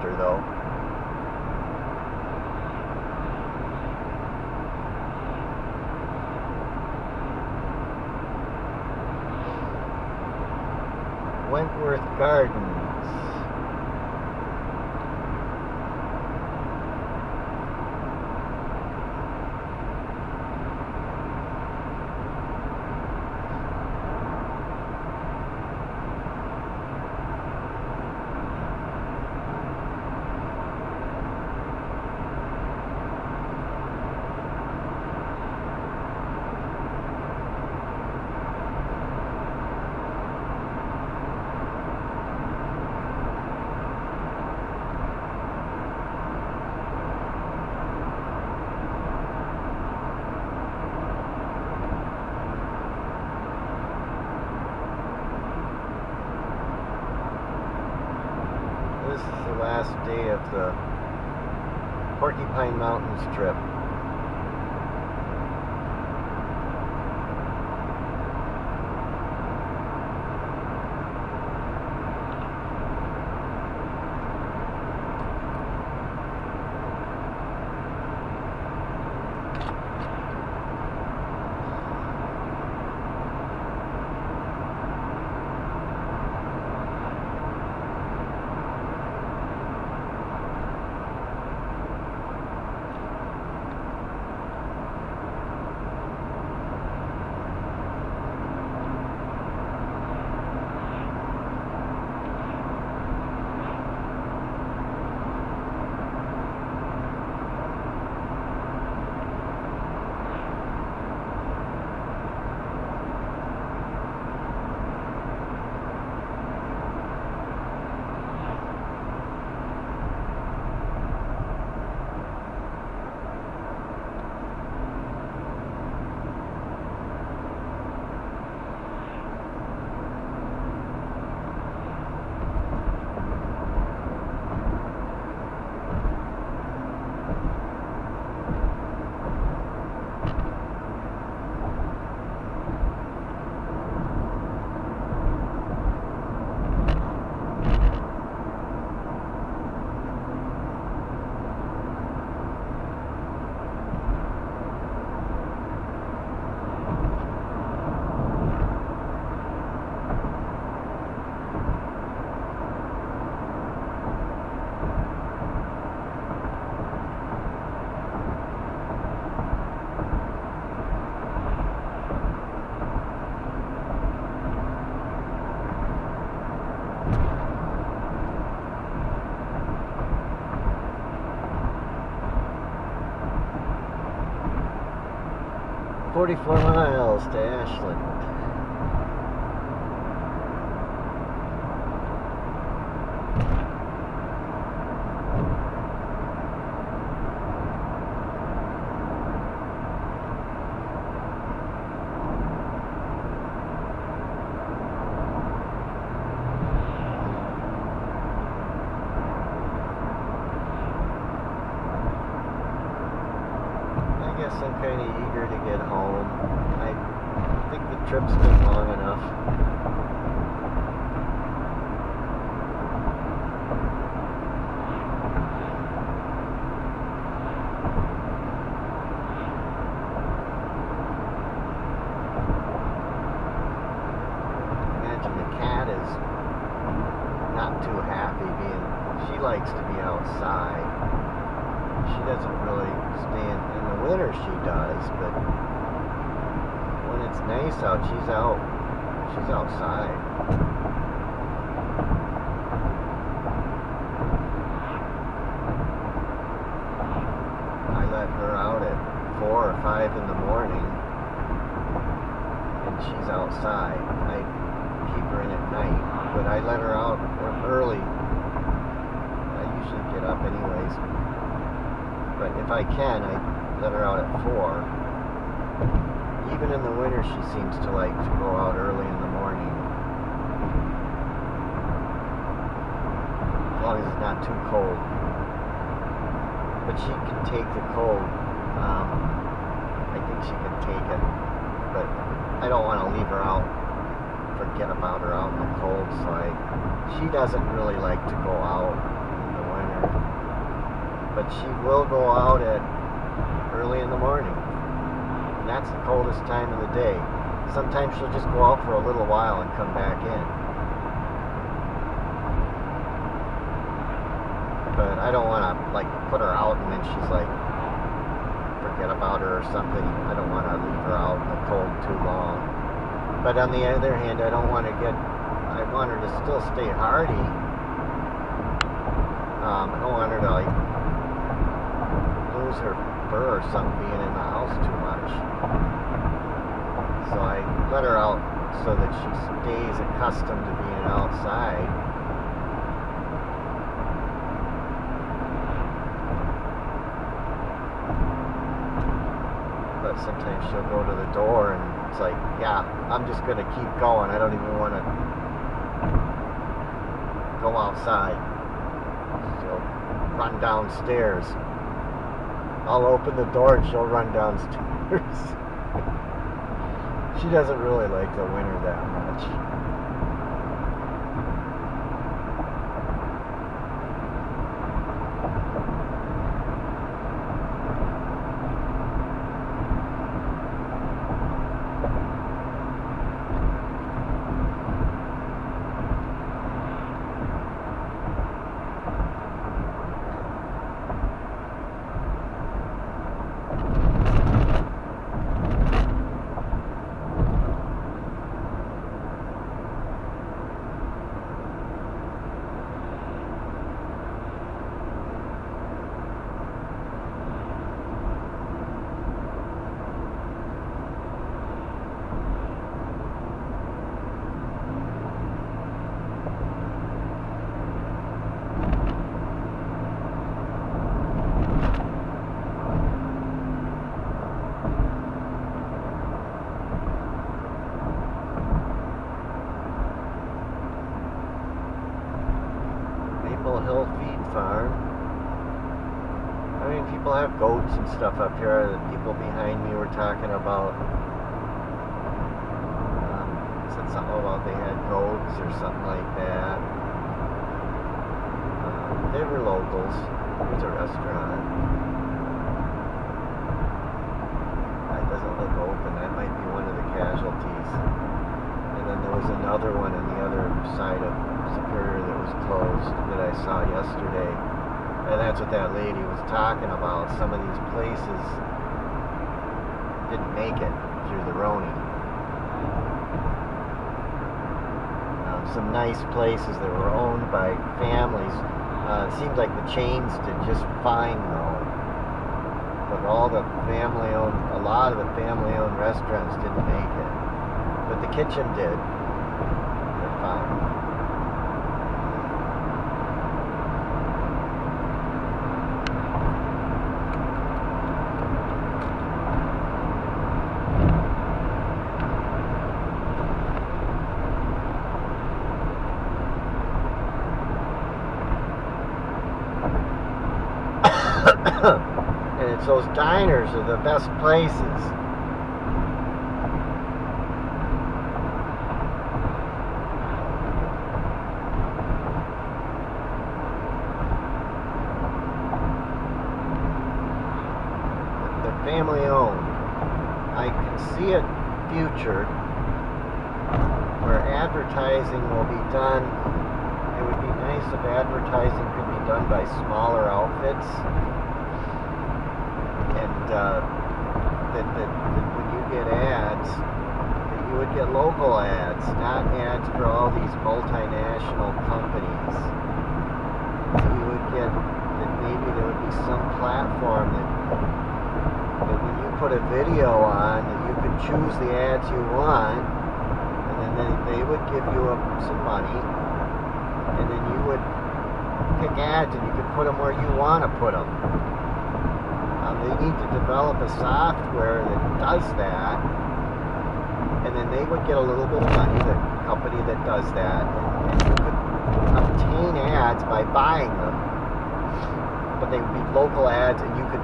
her though. Wentworth Gardens. This is the last day of the Porcupine Mountains trip. "44 miles to Ashland." I guess I'm kind of eager to get home. I think the trip's been long enough. Imagine the cat is not too happy she likes to be outside. She doesn't really stand in the winter, she does, but when it's nice out, she's outside. I let her out at 4 or 5 in the morning, and she's outside. I keep her in at night, but I let her out early. I usually get up anyways. But if I can, I let her out at 4. Even in the winter, she seems to like to go out early in the morning. As long as it's not too cold. But she can take the cold. I think she can take it. But I don't want to leave her out, forget about her out in the cold. So she doesn't really like to go out in the winter. but she will go out at early in the morning. And that's the coldest time of the day. Sometimes she'll just go out for a little while and come back in. But I don't want to like put her out and then she's like forget about her or something. I don't want to leave her out in the cold too long. But on the other hand, I want her to still stay hardy. I don't want her to like lose her fur or something being in the house too much. So I let her out so that she stays accustomed to being outside. But sometimes she'll go to the door and it's like, yeah, I'm just going to keep going. I don't even want to go outside. She'll run downstairs. I'll open the door and she'll run downstairs. She doesn't really like the winter that much. Hill Feed Farm. I mean, people have goats and stuff up here. The people behind me were talking about said something about they had goats or something like that. They were locals. There's a restaurant. That doesn't look open. That might be one of the casualties. And then there was another one on the other side of Superior that was closed that I saw yesterday, and that's what that lady was talking about. Some of these places didn't make it through the Roni. Some nice places that were owned by families. It seems like the chains did just fine though, but a lot of the family-owned restaurants didn't make it, but the kitchen did. They're fine. And it's those diners are the best places. They're family owned. I can see a future where advertising will be done. It would be nice if advertising could be done by smaller outfits. And that when you get ads, that you would get local ads, not ads for all these multinational companies. So you would get that maybe there would be some platform that when you put a video on, that you could choose the ads you want, and then they would give you some money, and then you would pick ads and you could put them where you want to put them. They need to develop a software that does that, and then they would get a little bit of money, the company that does that, and you could obtain ads by buying them, but they would be local ads and you could